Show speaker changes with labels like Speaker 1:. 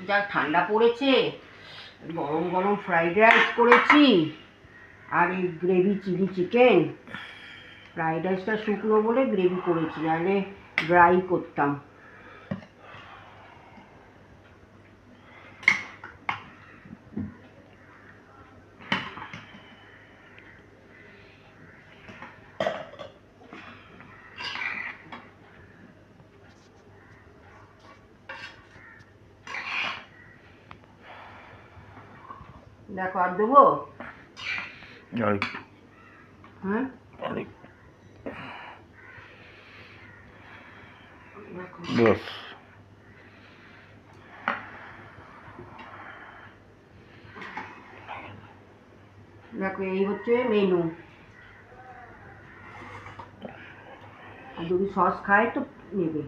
Speaker 1: যা ঠান্ডা পড়েছে, গরম গরম ফ্রাইড রাইস করেছি আর এই গ্রেভি চিলি চিকেন। ফ্রাইড রাইসটা শুকনো বলে গ্রেভি করেছি, নাহলে ড্রাই করতাম। দেখো আর দেবো? হ্যাঁ
Speaker 2: বস
Speaker 1: দেখো এই হচ্ছে মেনু। আর যদি সস খায় তো নেবে।